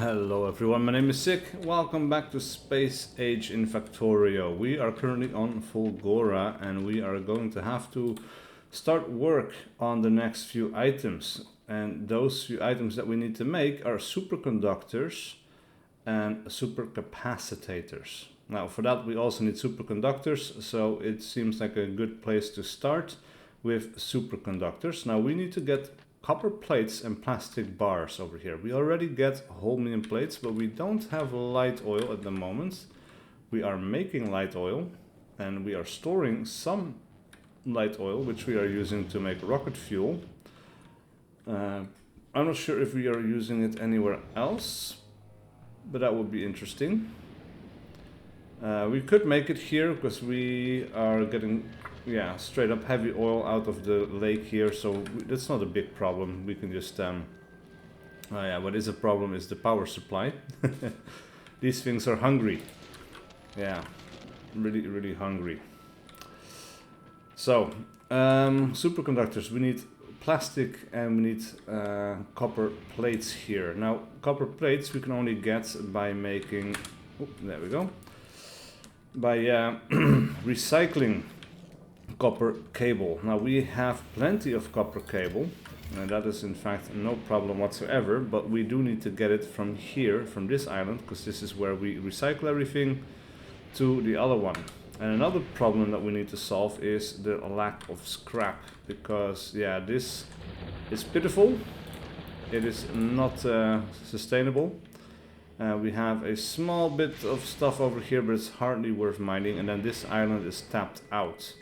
Hello everyone, my name is SiC. Welcome back to Space Age in Factorio. We are currently on Fulgoran and we are going to have to start work on the next few items. And those few items that we need to make are superconductors and supercapacitors. Now for that we also need superconductors, so it seems like a good place to start with superconductors. Now we need to get copper plates and plastic bars over here. We already get holmium plates, but we don't have light oil at the moment. We are making light oil and we are storing some light oil, which we are using to make rocket fuel. I'm not sure if we are using it anywhere else, but that would be interesting. We could make it here because we are getting straight up heavy oil out of the lake here, so that's not a big problem. We can just what is a problem is the power supply. These things are hungry. Yeah, really hungry. So superconductors, we need plastic and we need copper plates here. Now copper plates we can only get by making, there we go, by recycling copper cable. Now we have plenty of copper cable and that is in fact no problem whatsoever, but we do need to get it from here, from this island, because this is where we recycle everything, to the other one. And another problem that we need to solve is the lack of scrap, because this is pitiful, it is not sustainable. We have a small bit of stuff over here, but it's hardly worth mining, and then this island is tapped out.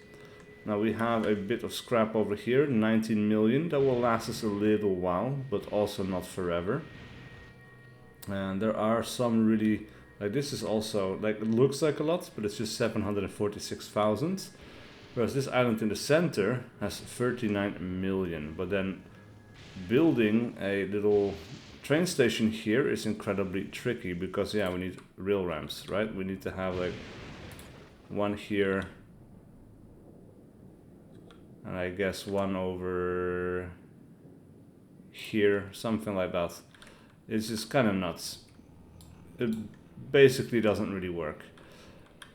Now we have a bit of scrap over here, 19 million, that will last us a little while, but also not forever. And there are some really, like this is also, like it looks like a lot, but it's just 746,000. Whereas this island in the center has 39 million. But then building a little train station here is incredibly tricky because we need rail ramps, right? We need to have like one here, and I guess one over here, something like that. It's just kind of nuts. It basically doesn't really work.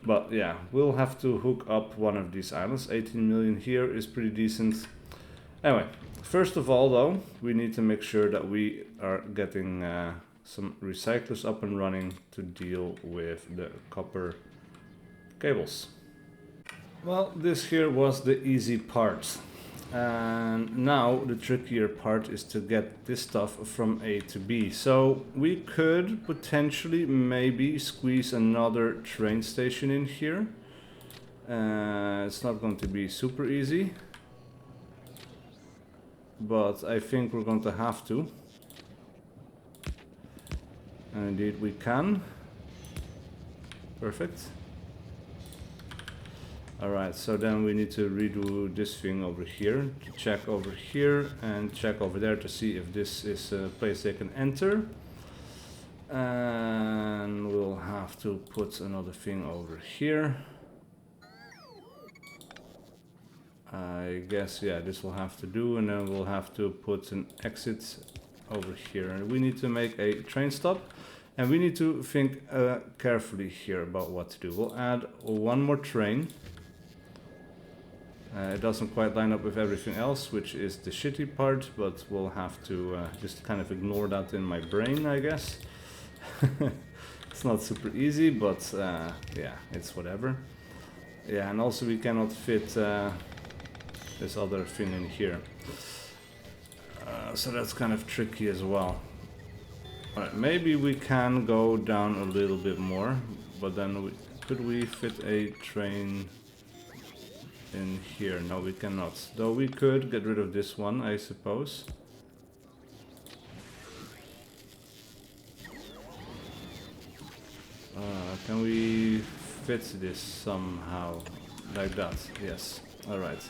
But yeah, we'll have to hook up one of these islands. 18 million here is pretty decent. Anyway, first of all though, we need to make sure that we are getting some recyclers up and running to deal with the copper cables. Well, this here was the easy part, and now the trickier part is to get this stuff from A to B. So we could potentially maybe squeeze another train station in here. It's not going to be super easy, but I think we're going to have to. And indeed we can. Perfect. Alright, so then we need to redo this thing over here, check over here and check over there to see if this is a place they can enter. And we'll have to put another thing over here. I guess, this will have to do, and then we'll have to put an exit over here. And we need to make a train stop, and we need to think carefully here about what to do. We'll add one more train. It doesn't quite line up with everything else, which is the shitty part, but we'll have to just kind of ignore that in my brain, I guess. It's not super easy, but it's whatever. Yeah, and also we cannot fit this other thing in here. So that's kind of tricky as well. Alright, maybe we can go down a little bit more, but then could we fit a train in here? No, we cannot. Though we could get rid of this one, I suppose. Can we fit this somehow? Like that, yes. Alright.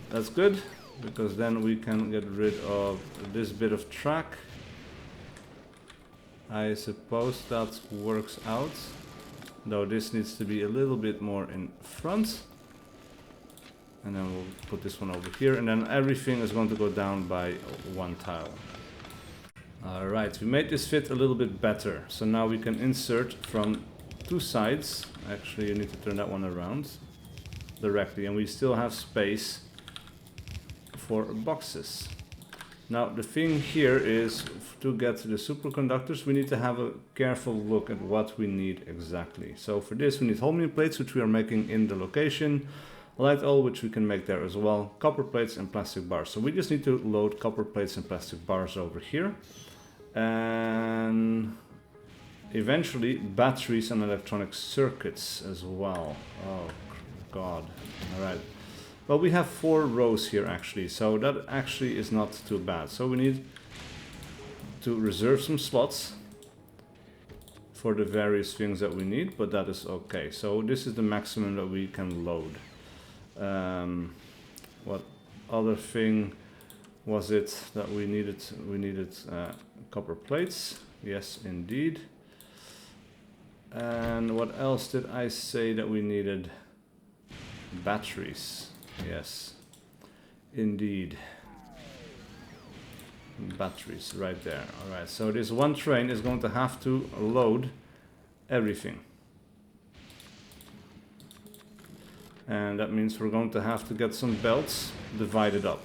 That's good, because then we can get rid of this bit of track. I suppose that works out. Though this needs to be a little bit more in front. And then we'll put this one over here, and then everything is going to go down by one tile. Alright, we made this fit a little bit better. So now we can insert from two sides. Actually, you need to turn that one around directly, and we still have space for boxes. Now the thing here is, to get to the superconductors, we need to have a careful look at what we need exactly. So for this we need holmium plates, which we are making in the location, light oil, which we can make there as well, copper plates and plastic bars. So we just need to load copper plates and plastic bars over here, and eventually batteries and electronic circuits as well. Oh god. Alright. Well, we have 4 rows here actually, so that actually is not too bad. So we need to reserve some slots for the various things that we need, but that is okay. So this is the maximum that we can load. What other thing was it that we needed? We needed copper plates. Yes, indeed. And what else did I say that we needed? Batteries. Yes, indeed. Batteries right there. Alright, so this one train is going to have to load everything. And that means we're going to have to get some belts divided up.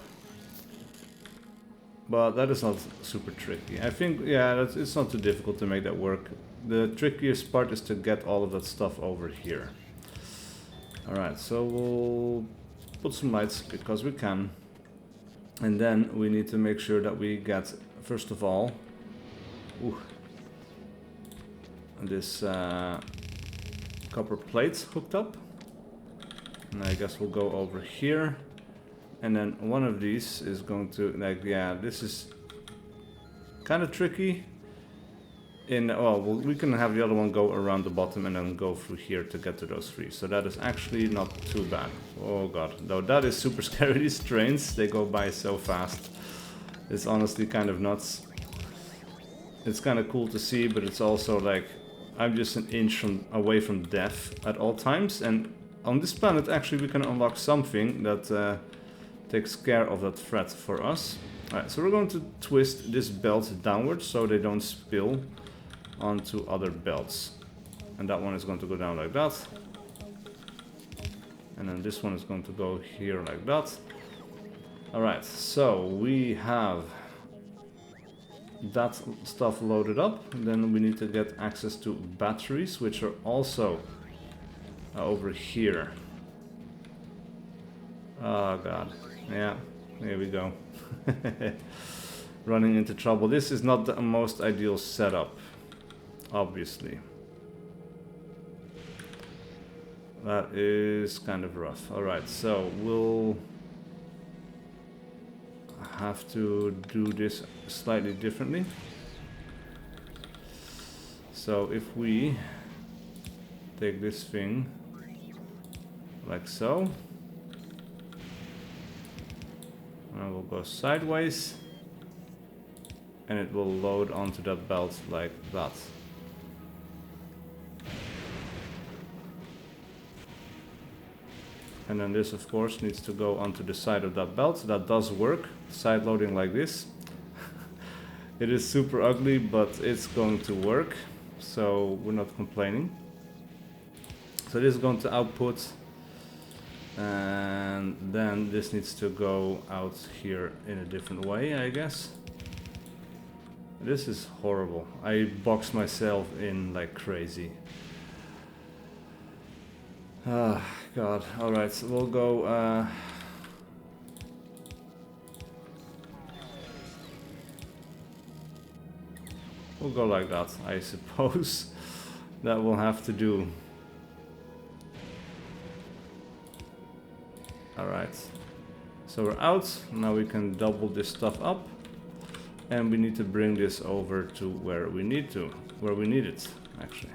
But that is not super tricky. I think, yeah, it's not too difficult to make that work. The trickiest part is to get all of that stuff over here. Alright, so we'll put some lights because we can. And then we need to make sure that we get, first of all, this copper plate hooked up. And I guess we'll go over here. And then one of these is going to, like, yeah, this is kind of tricky. Well, we can have the other one go around the bottom and then go through here to get to those 3. So that is actually not too bad. Oh god, though that is super scary. These trains, they go by so fast. It's honestly kind of nuts. It's kind of cool to see, but it's also like, I'm just an inch away from death at all times. And on this planet, actually, we can unlock something that takes care of that threat for us. Alright, so we're going to twist this belt downwards so they don't spill onto other belts. And that one is going to go down like that. And then this one is going to go here like that. Alright, so we have that stuff loaded up. Then we need to get access to batteries, which are also over here. Oh god, yeah, here we go. Running into trouble. This is not the most ideal setup, obviously. That is kind of rough. Alright, so we'll have to do this slightly differently. So if we take this thing like so, and we'll go sideways, and it will load onto that belt like that. And then this, of course, needs to go onto the side of that belt. That does work, side loading like this. It is super ugly, but it's going to work, so we're not complaining. So this is going to output, and then this needs to go out here in a different way, I guess. This is horrible. I boxed myself in like crazy. Ah, God. Alright, so we'll go... we'll go like that, I suppose. That will have to do. Alright. So we're out. Now we can double this stuff up. And we need to bring this over to where we need it, actually.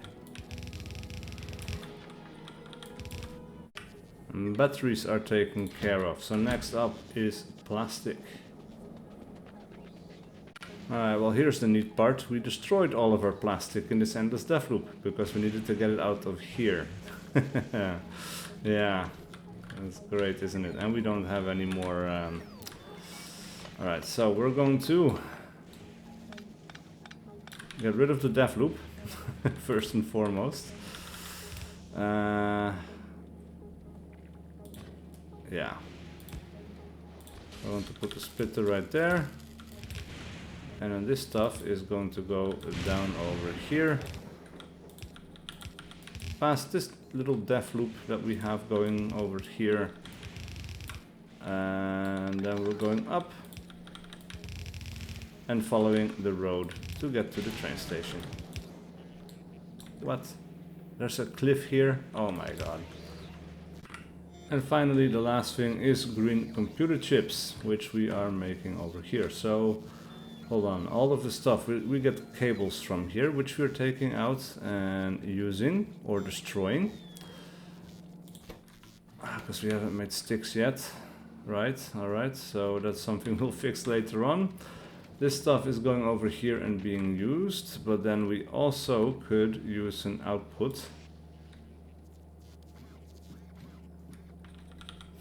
And batteries are taken care of. So next up is plastic. Alright, well here's the neat part. We destroyed all of our plastic in this endless death loop because we needed to get it out of here. Yeah, that's great, isn't it? And we don't have any more... Alright, so we're going to get rid of the def loop, first and foremost. Yeah. I want to put the splitter right there. And then this stuff is going to go down over here. Past this little def loop that we have going over here. And then we're going up. And following the road to get to the train station. What? There's a cliff here? Oh my god. And finally the last thing is green computer chips, which we are making over here. So, hold on, all of the stuff, we get cables from here, which we're taking out and using or destroying. Because we haven't made sticks yet. Right, alright, so that's something we'll fix later on. This stuff is going over here and being used, but then we also could use an output.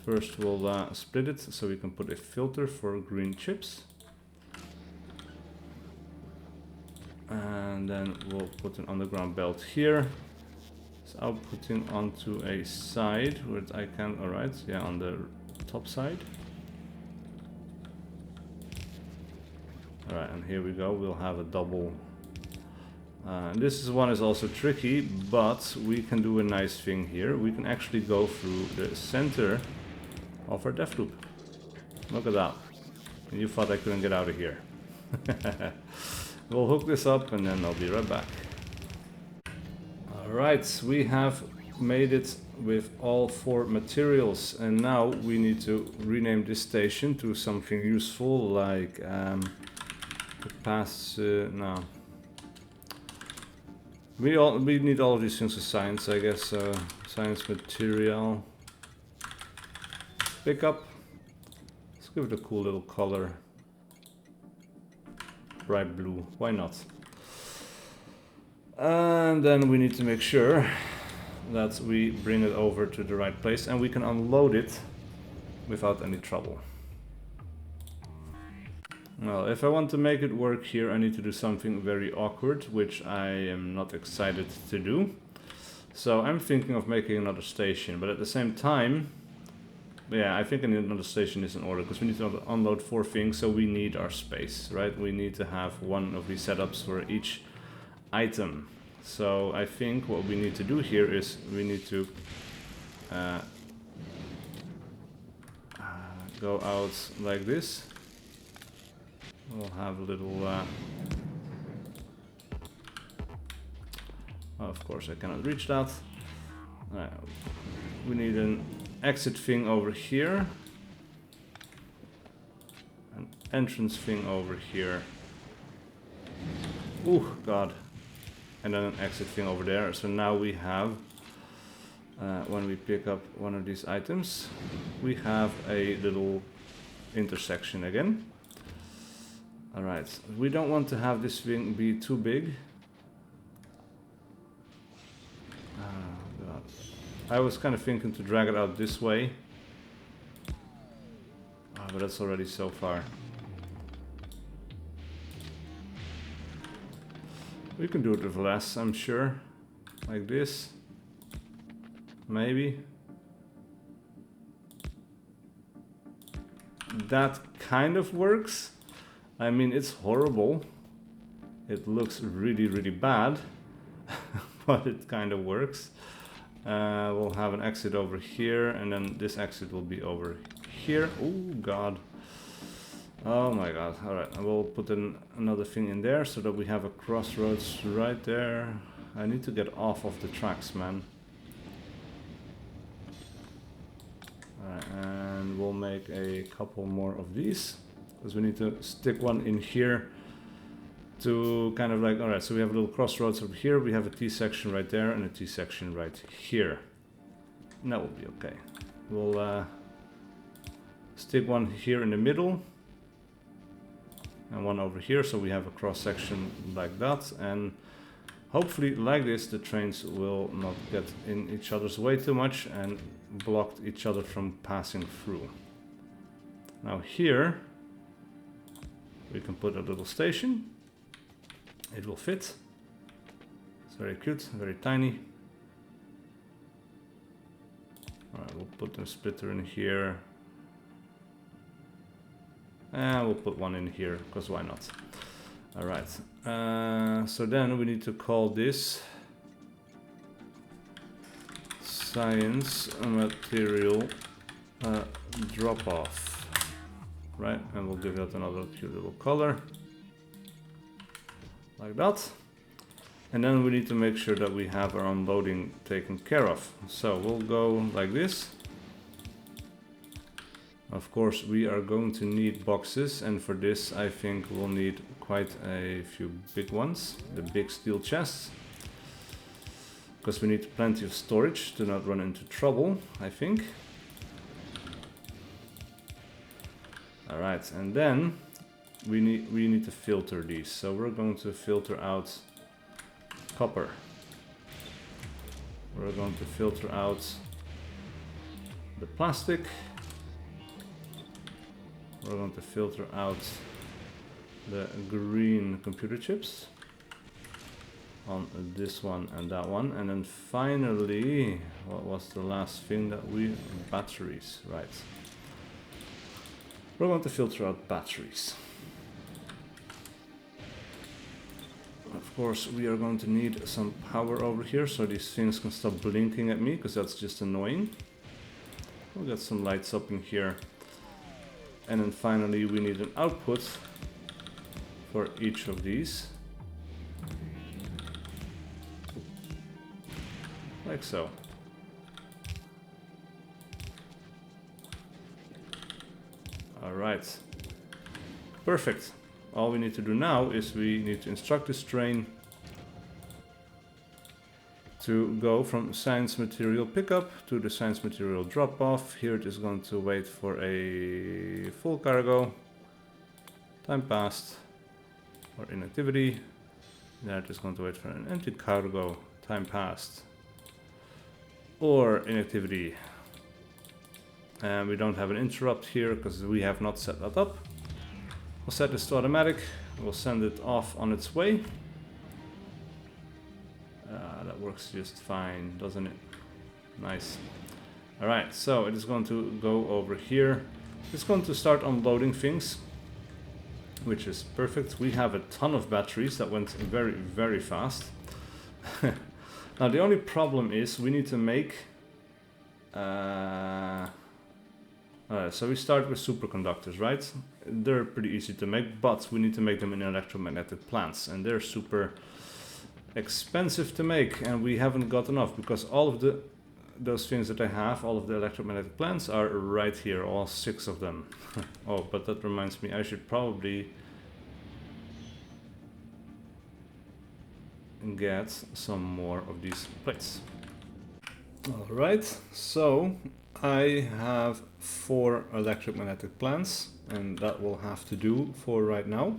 First we'll split it so we can put a filter for green chips. And then we'll put an underground belt here. It's outputting onto a side where I can, alright, yeah, on the top side. Alright, and here we go, we'll have a double. This one is also tricky, but we can do a nice thing here. We can actually go through the center of our def loop. Look at that. You thought I couldn't get out of here. We'll hook this up and then I'll be right back. Alright, we have made it with all 4 materials, and now we need to rename this station to something useful like no. We need all of these things for science, I guess. Science material. Pickup. Let's give it a cool little color. Bright blue. Why not? And then we need to make sure that we bring it over to the right place and we can unload it without any trouble. Well, if I want to make it work here, I need to do something very awkward, which I am not excited to do. So I'm thinking of making another station, but at the same time, yeah, I think another station is in order, because we need to unload 4 things, so we need our space, right? We need to have one of these setups for each item. So I think what we need to do here is we need to go out like this. We'll have a little... of course I cannot reach that. We need an exit thing over here. An entrance thing over here. Oh god. And then an exit thing over there. So now we have, when we pick up one of these items, we have a little intersection again. Alright, we don't want to have this thing be too big. God. I was kind of thinking to drag it out this way. But that's already so far. We can do it with less, I'm sure. Like this. Maybe. That kind of works. I mean, it's horrible. It looks really, really bad. But it kind of works. We'll have an exit over here, and then this exit will be over here. Oh god. Oh my god. Alright, I will put another thing in there so that we have a crossroads right there. I need to get off of the tracks, man. Alright, and we'll make a couple more of these, because we need to stick one in here to kind of like, alright, so we have a little crossroads over here, we have a T-section right there and a T-section right here. And that will be okay. We'll stick one here in the middle and one over here, so we have a cross-section like that, and hopefully like this the trains will not get in each other's way too much and block each other from passing through. Now here we can put a little station. It will fit. It's very cute, very tiny. Alright, we'll put a splitter in here. And we'll put one in here, because why not? Alright, so then we need to call this Science Material Drop-Off. Right, and we'll give that another cute little color. Like that. And then we need to make sure that we have our unloading taken care of. So we'll go like this. Of course, we are going to need boxes, and for this I think we'll need quite a few big ones, the big steel chests. Because we need plenty of storage to not run into trouble, I think. Alright, and then we need to filter these. So we're going to filter out copper. We're going to filter out the plastic. We're going to filter out the green computer chips on this one and that one. And then finally, what was the last thing that we... batteries, right. We're going to filter out batteries. Of course, we are going to need some power over here so these things can stop blinking at me, because that's just annoying. We'll get some lights up in here. And then finally we need an output for each of these. Like so. Alright. Perfect. All we need to do now is we need to instruct this train to go from science material pickup to the science material drop off. Here it is going to wait for a full cargo. Time passed. Or inactivity. There it is going to wait for an empty cargo. Time passed. Or inactivity. And we don't have an interrupt here because we have not set that up. We'll set this to automatic. We'll send it off on its way. That works just fine, doesn't it? Nice. Alright, so it is going to go over here. It's going to start unloading things, which is perfect. We have a ton of batteries that went very, very fast. Now the only problem is we need to make... so we start with superconductors, right? They're pretty easy to make, but we need to make them in electromagnetic plants, and they're super expensive to make, and we haven't got enough because all of those things that I have, all of the electromagnetic plants are right here, all 6 of them. Oh, but that reminds me, I should probably get some more of these plates. Alright, so I have 4 electromagnetic plants, and that will have to do for right now.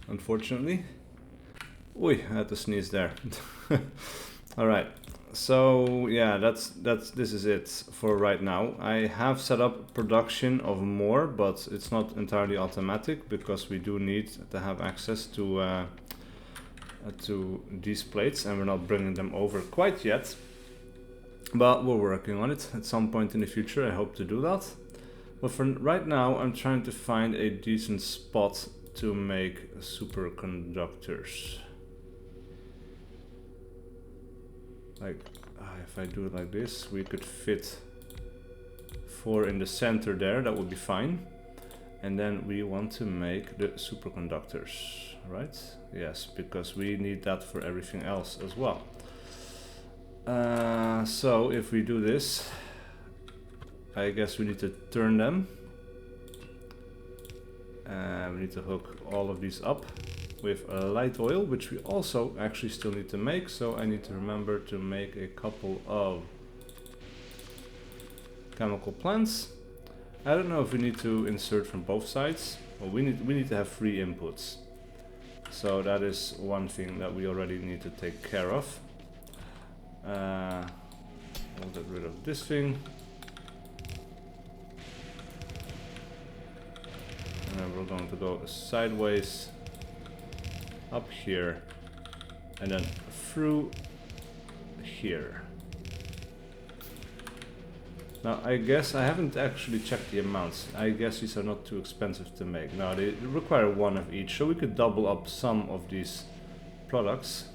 Unfortunately. Oi, I had to sneeze there. Alright, so yeah, this is it for right now. I have set up production of more, but it's not entirely automatic because we do need to have access to these plates, and we're not bringing them over quite yet. But we're working on it. At some point in the future I hope to do that. But for right now I'm trying to find a decent spot to make superconductors. Like, if I do it like this, we could fit 4 in the center there, that would be fine. And then we want to make the superconductors, right? Yes, because we need that for everything else as well. So if we do this, I guess we need to turn them. We need to hook all of these up with light oil, which we also actually still need to make. So I need to remember to make a couple of chemical plants. I don't know if we need to insert from both sides. Well, we need to have 3 inputs. So that is one thing that we already need to take care of. We'll get rid of this thing. And then we're going to go sideways up here, and then through here. Now I guess I haven't actually checked the amounts. I guess these are not too expensive to make. Now they require one of each, so we could double up some of these products.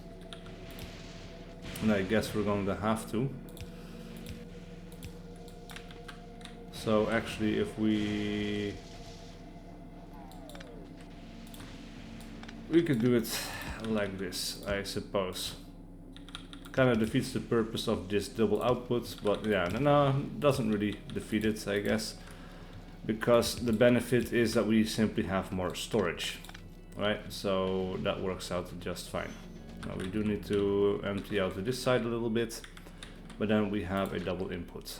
And I guess we're going to have to. So actually if we could do it like this, I suppose. Kind of defeats the purpose of this double output, but yeah, no, doesn't really defeat it, I guess, because the benefit is that we simply have more storage, right? So that works out just fine. Now we do need to empty out to this side a little bit, but then we have a double input.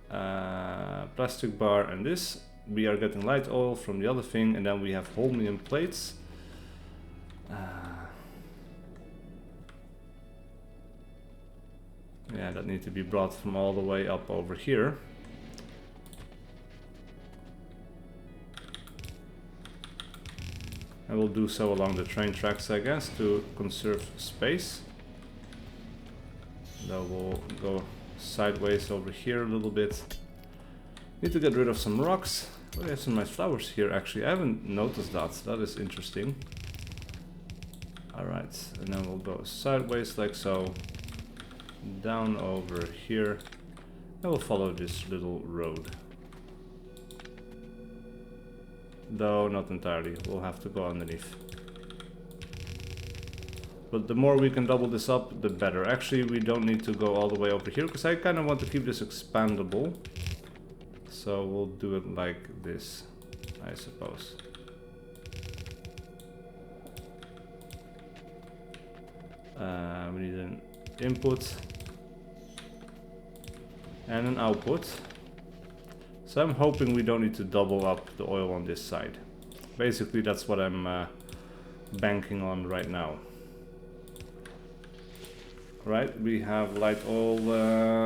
Plastic bar and this. We are getting light oil from the other thing, and then we have holmium plates. Yeah, that need to be brought from all the way up over here. And we'll do so along the train tracks, I guess, to conserve space. Then we'll go sideways over here a little bit. Need to get rid of some rocks. Oh, we have some nice flowers here, actually. I haven't noticed that. That is interesting. Alright, and then we'll go sideways like so. Down over here. And we'll follow this little road. Though not entirely, we'll have to go underneath. But the more we can double this up, the better. Actually, we don't need to go all the way over here, because I kind of want to keep this expandable. So we'll do it like this, I suppose. We need an input and an output. So I'm hoping we don't need to double up the oil on this side. Basically that's what I'm banking on right now. Right, we have light oil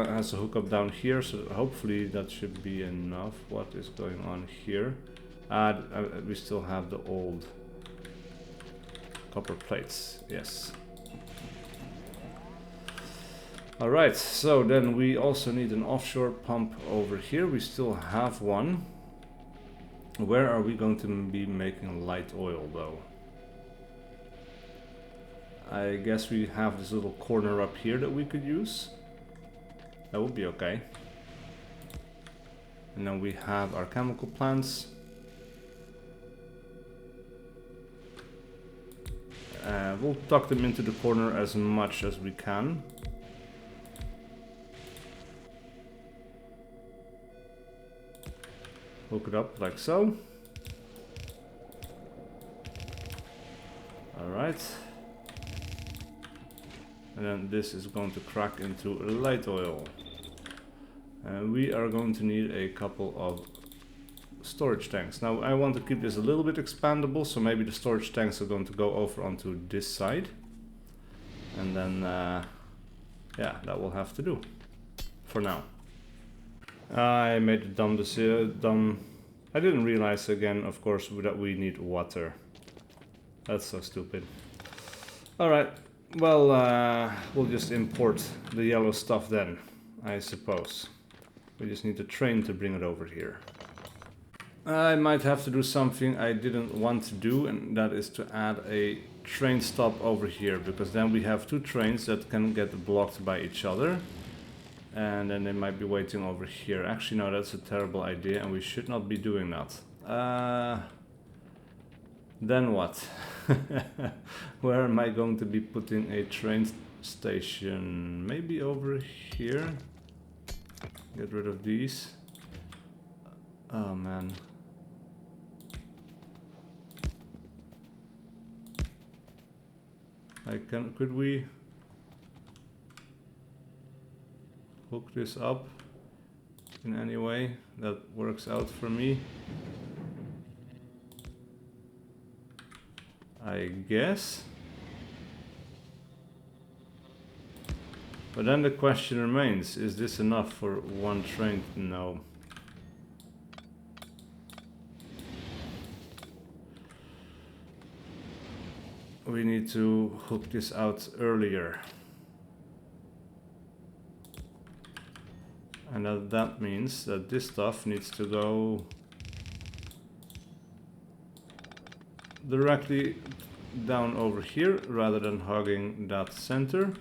has a hookup down here, so hopefully that should be enough. What is going on here? We still have the old copper plates, yes. Alright, so then we also need an offshore pump over here. We still have one. Where are we going to be making light oil though? I guess we have this little corner up here that we could use. That would be okay. And then we have our chemical plants. We'll tuck them into the corner as much as we can. Hook it up like so. Alright. And then this is going to crack into light oil. And we are going to need a couple of storage tanks. Now I want to keep this a little bit expandable, so maybe the storage tanks are going to go over onto this side. And then, yeah, that will have to do for now. I made a dumb decision. I didn't realize again, of course, that we need water. That's so stupid. Alright, well, we'll just import the yellow stuff then, I suppose. We just need a train to bring it over here. I might have to do something I didn't want to do, and that is to add a train stop over here, because then we have two trains that can get blocked by each other. And then they might be waiting over here. Actually, no, that's a terrible idea, and we should not be doing that. Then what? Where am I going to be putting a train station? Maybe over here? Get rid of these. Oh man. Could we hook this up in any way that works out for me? I guess. But then the question remains, is this enough for one train? No. we need to hook this out earlier. And that means that this stuff needs to go directly down over here rather than hugging that center.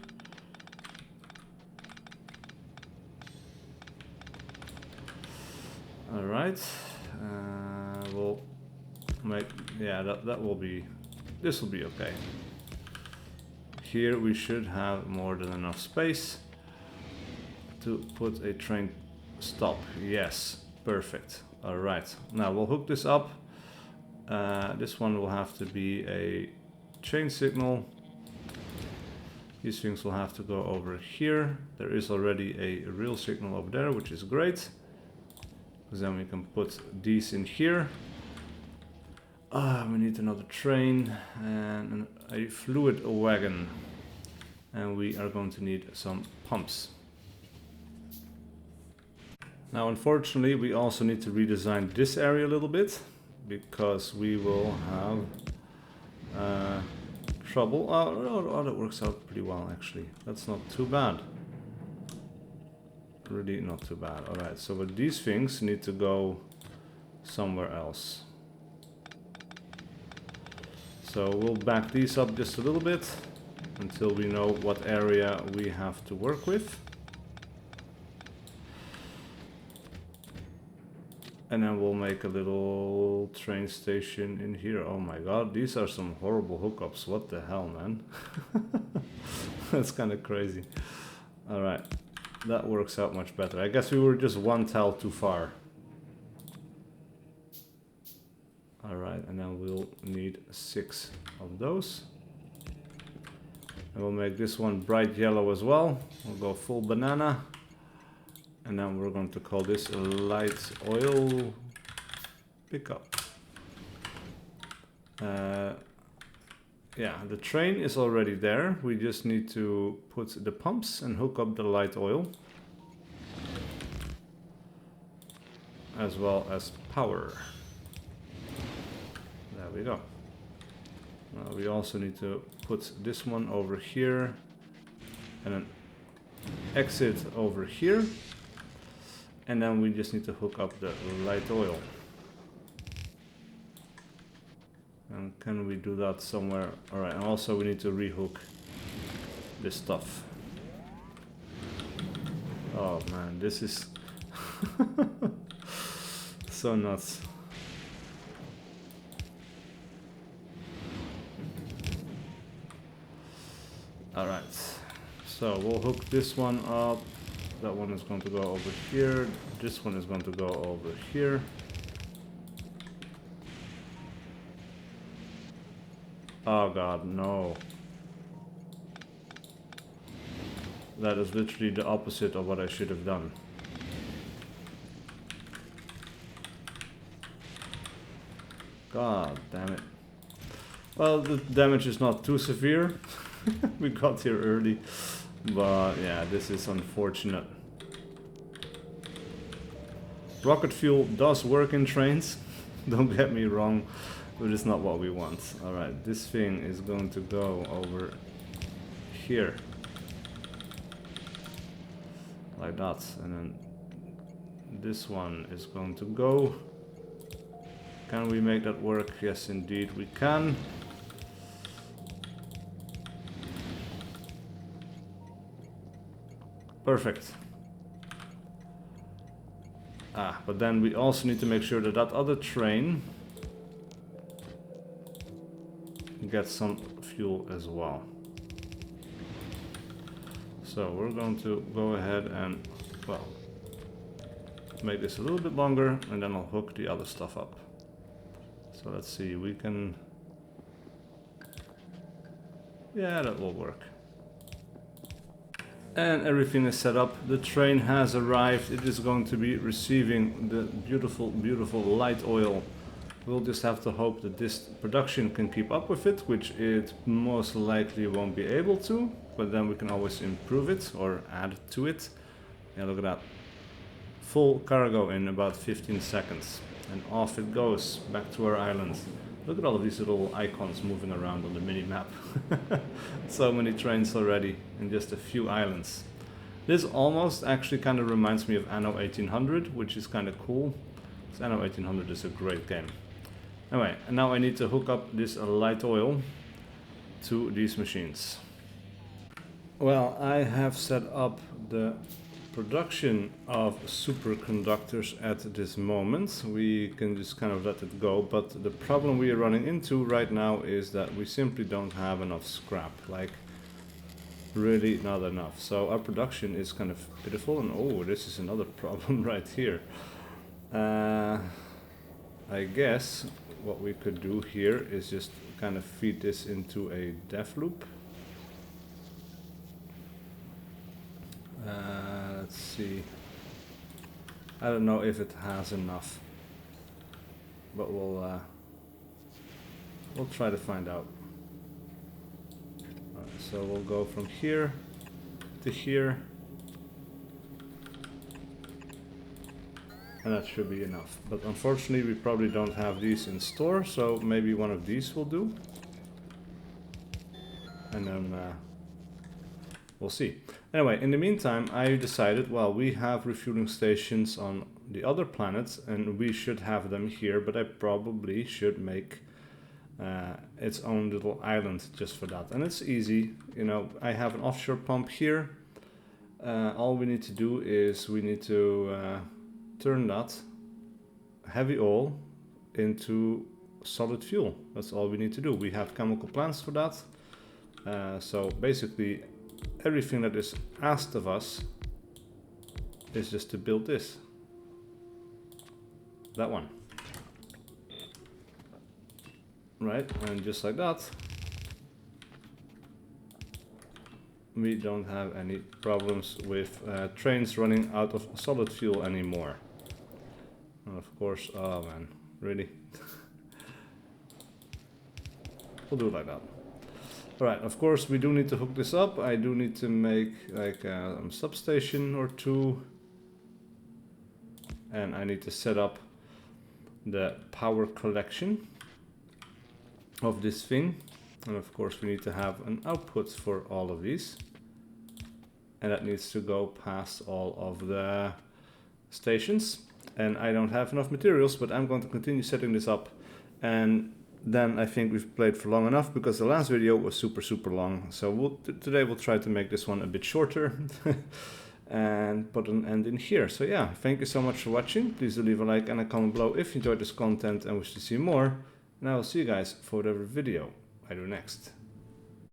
Alright, we'll make, yeah, that will be, this will be okay. Here we should have more than enough space to put a train stop. Yes, perfect. Alright, now we'll hook this up. This one will have to be a chain signal. These things will have to go over here. There is already a real signal over there, which is great, because then we can put these in here. We need another train and a fluid wagon, and we are going to need some pumps. Now unfortunately we also need to redesign this area a little bit, because we will have trouble. Oh, that works out pretty well actually. That's not too bad. Really not too bad. Alright, so but these things need to go somewhere else. So we'll back these up just a little bit until we know what area we have to work with. And then we'll make a little train station in here. Oh my god, these are some horrible hookups. What the hell, man? That's kind of crazy. Alright, that works out much better. I guess we were just one tile too far. Alright, and then we'll need 6 of those. And we'll make this one bright yellow as well. We'll go full banana. And then we're going to call this a light oil pickup. Yeah, the train is already there. We just need to put the pumps and hook up the light oil, as well as power. There we go. Now we also need to put this one over here and an exit over here. And then we just need to hook up the light oil. And can we do that somewhere? Alright, and also we need to rehook this stuff. Oh man, this is so nuts. Alright, so we'll hook this one up. That one is going to go over here. This one is going to go over here. Oh god, no. That is literally the opposite of what I should have done. God damn it. Well, the damage is not too severe. We got here early. But yeah, this is unfortunate. Rocket fuel does work in trains, don't get me wrong, but it's not what we want. Alright, this thing is going to go over here. Like that. And then this one is going to go. Can we make that work? Yes, indeed we can. Perfect. But then we also need to make sure that that other train gets some fuel as well. So we're going to go ahead and, well, make this a little bit longer, and then I'll hook the other stuff up. So let's see, we can, yeah, that will work. And everything is set up. The train has arrived. It is going to be receiving the beautiful, beautiful light oil. We'll just have to hope that this production can keep up with it, which it most likely won't be able to, but then we can always improve it or add to it. Yeah, look at that. Full cargo in about 15 seconds. And off it goes, back to our island. Look at all of these little icons moving around on the mini-map. So many trains already in just a few islands. This almost actually kind of reminds me of Anno 1800, which is kind of cool. Anno 1800 is a great game. Anyway, and now I need to hook up this light oil to these machines. Well, I have set up the production of superconductors at this moment. We can just kind of let it go, but the problem we are running into right now is that we simply don't have enough scrap, like really not enough. So our production is kind of pitiful, and oh, this is another problem right here. I guess what we could do here is just kind of feed this into a dev loop. Let's see. I don't know if it has enough, but we'll try to find out. Alright, so we'll go from here to here, and that should be enough. But unfortunately, we probably don't have these in store, so maybe one of these will do, and then we'll see. Anyway, in the meantime, I decided, well, we have refueling stations on the other planets, and we should have them here, but I probably should make its own little island just for that. And it's easy, you know, I have an offshore pump here. All we need to do is we need to turn that heavy oil into solid fuel. That's all we need to do. We have chemical plants for that. So basically, everything that is asked of us is just to build this. That one. Right, and just like that, we don't have any problems with trains running out of solid fuel anymore. And of course, oh man, really? We'll do it like that. Alright, of course we do need to hook this up. I do need to make like a substation or two. And I need to set up the power collection of this thing. And of course we need to have an output for all of these. And that needs to go past all of the stations. And I don't have enough materials, but I'm going to continue setting this up. And then I think we've played for long enough, because the last video was super long. So today we'll try to make this one a bit shorter and put an end in here. So yeah, thank you so much for watching. Please do leave a like and a comment below if you enjoyed this content and wish to see more. And I will see you guys for whatever video I do next.